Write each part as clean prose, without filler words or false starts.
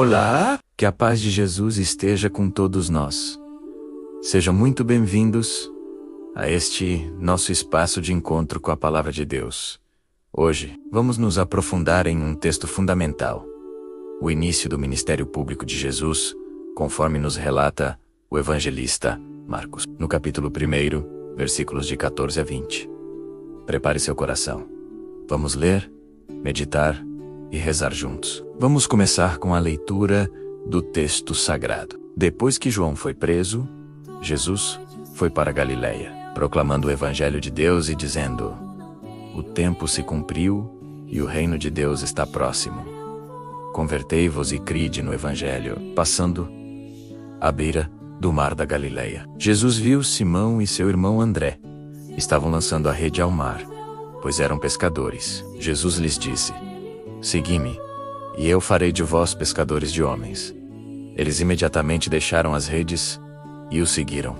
Olá, que a paz de Jesus esteja com todos nós. Sejam muito bem-vindos a este nosso espaço de encontro com a Palavra de Deus. Hoje, vamos nos aprofundar em um texto fundamental, o início do ministério público de Jesus, conforme nos relata o evangelista Marcos, no capítulo 1, versículos de 14 a 20. Prepare seu coração. Vamos ler, meditar e rezar juntos. Vamos começar com a leitura do texto sagrado. Depois que João foi preso, Jesus foi para Galiléia, proclamando o evangelho de Deus e dizendo: o tempo se cumpriu e o reino de Deus está próximo. Convertei-vos e cride no evangelho. Passando à beira do mar da Galiléia, Jesus viu Simão e seu irmão André. Estavam lançando a rede ao mar, pois eram pescadores. Jesus lhes disse: segui-me, e eu farei de vós pescadores de homens. Eles imediatamente deixaram as redes e o seguiram.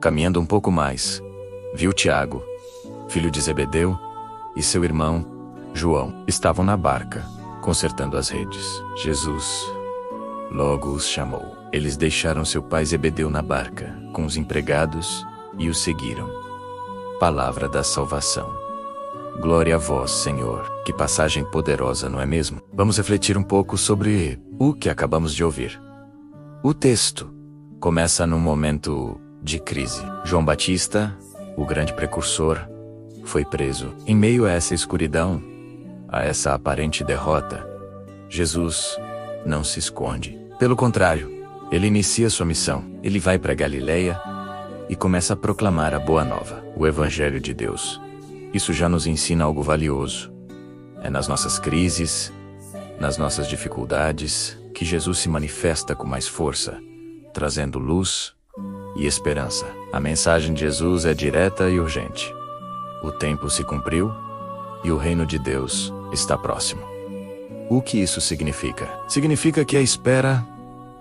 Caminhando um pouco mais, viu Tiago, filho de Zebedeu, e seu irmão, João, estavam na barca, consertando as redes. Jesus logo os chamou. Eles deixaram seu pai Zebedeu na barca, com os empregados, e o seguiram. Palavra da salvação. Glória a vós, Senhor. Que passagem poderosa, não é mesmo? Vamos refletir um pouco sobre o que acabamos de ouvir. O texto começa num momento de crise. João Batista, o grande precursor, foi preso. Em meio a essa escuridão, a essa aparente derrota, Jesus não se esconde. Pelo contrário, ele inicia sua missão. Ele vai para Galiléia e começa a proclamar a boa nova, o Evangelho de Deus. Isso já nos ensina algo valioso. É nas nossas crises, nas nossas dificuldades, que Jesus se manifesta com mais força, trazendo luz e esperança. A mensagem de Jesus é direta e urgente. O tempo se cumpriu e o reino de Deus está próximo. O que isso significa? Significa que a espera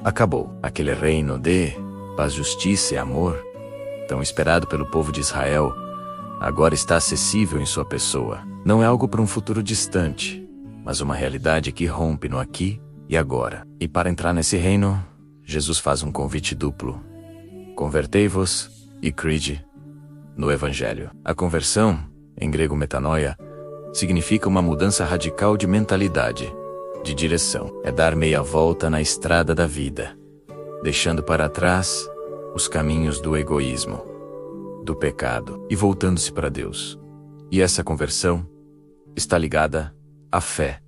acabou. Aquele reino de paz, justiça e amor, tão esperado pelo povo de Israel, agora está acessível em sua pessoa. Não é algo para um futuro distante, mas uma realidade que rompe no aqui e agora. E para entrar nesse reino, Jesus faz um convite duplo. Convertei-vos e cride no Evangelho. A conversão, em grego metanoia, significa uma mudança radical de mentalidade, de direção. É dar meia volta na estrada da vida, deixando para trás os caminhos do egoísmo, do pecado, e voltando-se para Deus. E essa conversão está ligada à fé,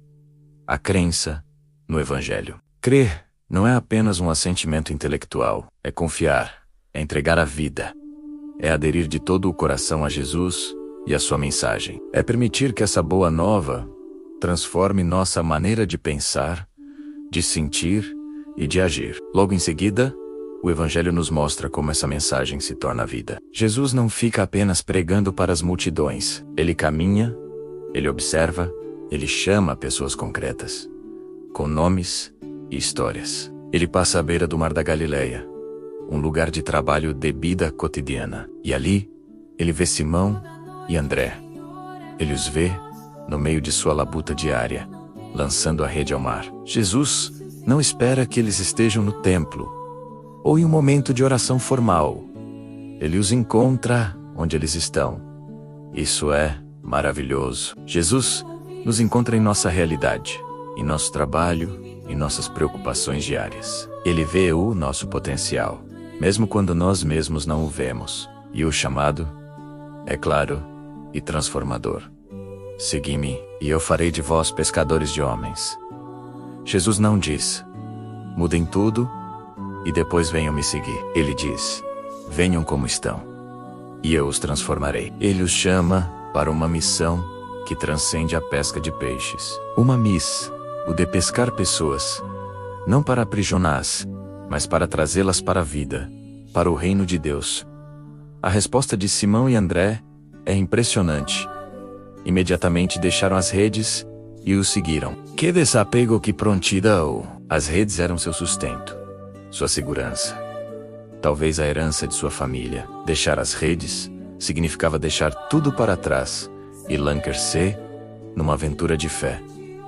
à crença no Evangelho. Crer não é apenas um assentimento intelectual, é confiar, é entregar a vida, é aderir de todo o coração a Jesus e a sua mensagem. É permitir que essa boa nova transforme nossa maneira de pensar, de sentir e de agir. Logo em seguida, o Evangelho nos mostra como essa mensagem se torna vida. Jesus não fica apenas pregando para as multidões. Ele caminha, ele observa, ele chama pessoas concretas, com nomes e histórias. Ele passa à beira do mar da Galiléia, um lugar de trabalho de vida cotidiana. E ali, ele vê Simão e André. Ele os vê no meio de sua labuta diária, lançando a rede ao mar. Jesus não espera que eles estejam no templo ou em um momento de oração formal. Ele os encontra onde eles estão. Isso é maravilhoso. Jesus nos encontra em nossa realidade, em nosso trabalho, em nossas preocupações diárias. Ele vê o nosso potencial, mesmo quando nós mesmos não o vemos. E o chamado é claro e transformador. Segui-me, e eu farei de vós pescadores de homens. Jesus não diz: mudem tudo e depois venham me seguir. Ele diz: venham como estão, e eu os transformarei. Ele os chama para uma missão que transcende a pesca de peixes. Uma miss, o de pescar pessoas, não para aprisioná-las, mas para trazê-las para a vida, para o reino de Deus. A resposta de Simão e André é impressionante. Imediatamente deixaram as redes e o seguiram. Que desapego, que prontidão! As redes eram seu sustento, sua segurança, talvez a herança de sua família. Deixar as redes significava deixar tudo para trás e lançar-se numa aventura de fé,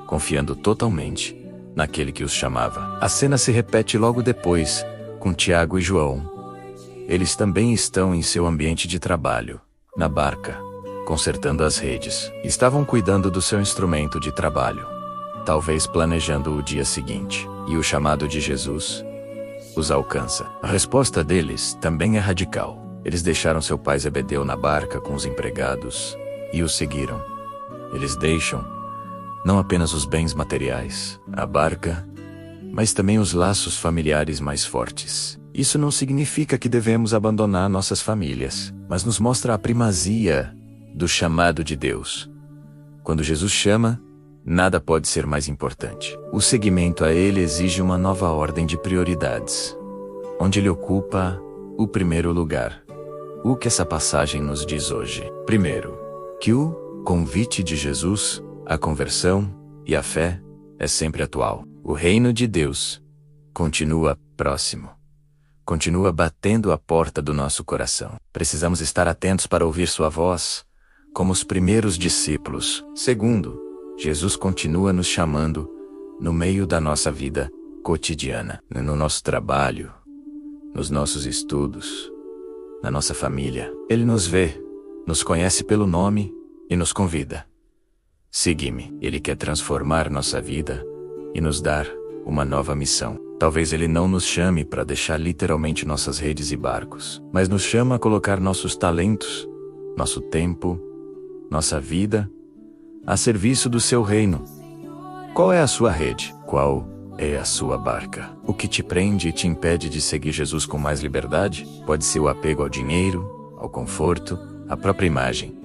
confiando totalmente naquele que os chamava. A cena se repete logo depois, com Tiago e João. Eles também estão em seu ambiente de trabalho, na barca, consertando as redes. Estavam cuidando do seu instrumento de trabalho, talvez planejando o dia seguinte. E o chamado de Jesus os alcança. A resposta deles também é radical. Eles deixaram seu pai Zebedeu na barca com os empregados e o seguiram. Eles deixam não apenas os bens materiais, a barca, mas também os laços familiares mais fortes. Isso não significa que devemos abandonar nossas famílias, mas nos mostra a primazia do chamado de Deus. Quando Jesus chama, nada pode ser mais importante. O seguimento a Ele exige uma nova ordem de prioridades, onde Ele ocupa o primeiro lugar. O que essa passagem nos diz hoje? Primeiro, que o convite de Jesus, a conversão e a fé é sempre atual. O reino de Deus continua próximo. Continua batendo a porta do nosso coração. Precisamos estar atentos para ouvir sua voz, como os primeiros discípulos. Segundo, Jesus continua nos chamando no meio da nossa vida cotidiana, no nosso trabalho, nos nossos estudos, na nossa família. Ele nos vê, nos conhece pelo nome e nos convida. Siga-me. Ele quer transformar nossa vida e nos dar uma nova missão. Talvez Ele não nos chame para deixar literalmente nossas redes e barcos, mas nos chama a colocar nossos talentos, nosso tempo, nossa vida a serviço do seu reino. Qual é a sua rede? Qual é a sua barca? O que te prende e te impede de seguir Jesus com mais liberdade? Pode ser o apego ao dinheiro, ao conforto, à própria imagem,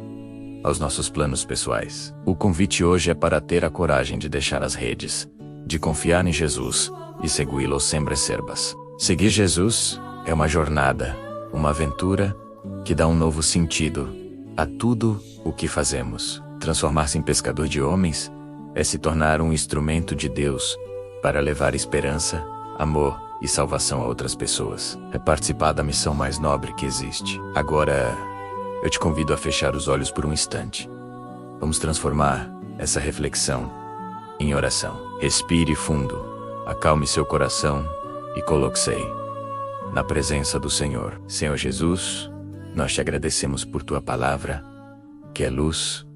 aos nossos planos pessoais. O convite hoje é para ter a coragem de deixar as redes, de confiar em Jesus e segui-lo sem reservas. Seguir Jesus é uma jornada, uma aventura que dá um novo sentido a tudo o que fazemos. Transformar-se em pescador de homens é se tornar um instrumento de Deus para levar esperança, amor e salvação a outras pessoas. É participar da missão mais nobre que existe. Agora, eu te convido a fechar os olhos por um instante. Vamos transformar essa reflexão em oração. Respire fundo, acalme seu coração e coloque-se na presença do Senhor. Senhor Jesus, nós te agradecemos por tua palavra, que é luz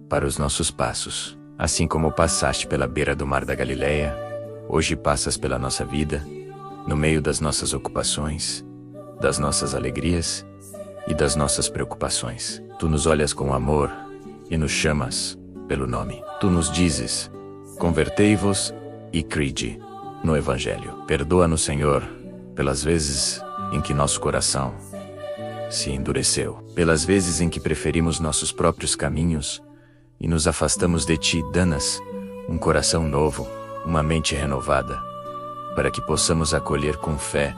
para os nossos passos. Assim como passaste pela beira do mar da Galileia, hoje passas pela nossa vida, no meio das nossas ocupações, das nossas alegrias e das nossas preocupações. Tu nos olhas com amor e nos chamas pelo nome. Tu nos dizes: convertei-vos e crede no Evangelho. Perdoa-nos, Senhor, pelas vezes em que nosso coração se endureceu, pelas vezes em que preferimos nossos próprios caminhos e nos afastamos de Ti. Dá-nos um coração novo, uma mente renovada, para que possamos acolher com fé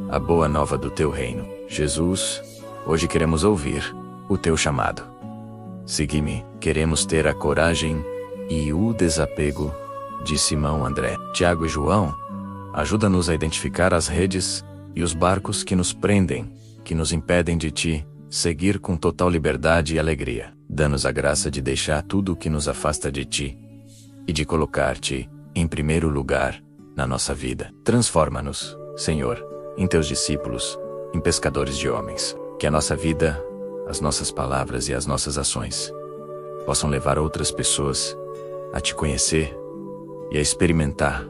a boa nova do Teu reino. Jesus, hoje queremos ouvir o Teu chamado. Siga-me. Queremos ter a coragem e o desapego de Simão, André, Tiago e João. Ajuda-nos a identificar as redes e os barcos que nos prendem, que nos impedem de Ti seguir com total liberdade e alegria. Dá-nos a graça de deixar tudo o que nos afasta de Ti e de colocar-Te em primeiro lugar na nossa vida. Transforma-nos, Senhor, em Teus discípulos, em pescadores de homens. Que a nossa vida, as nossas palavras e as nossas ações possam levar outras pessoas a Te conhecer e a experimentar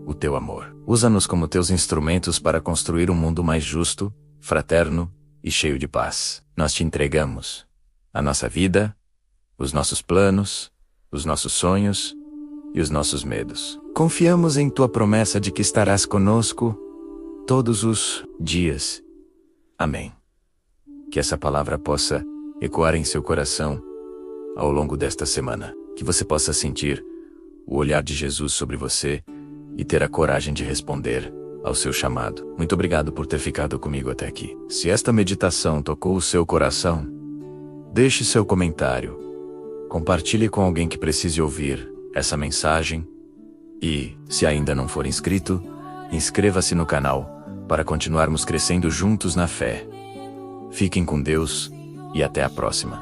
o Teu amor. Usa-nos como Teus instrumentos para construir um mundo mais justo, fraterno e cheio de paz. Nós Te entregamos a nossa vida, os nossos planos, os nossos sonhos e os nossos medos. Confiamos em Tua promessa de que estarás conosco todos os dias. Amém. Que essa palavra possa ecoar em seu coração ao longo desta semana. Que você possa sentir o olhar de Jesus sobre você e ter a coragem de responder ao seu chamado. Muito obrigado por ter ficado comigo até aqui. Se esta meditação tocou o seu coração, deixe seu comentário, compartilhe com alguém que precise ouvir essa mensagem e, se ainda não for inscrito, inscreva-se no canal para continuarmos crescendo juntos na fé. Fiquem com Deus e até a próxima.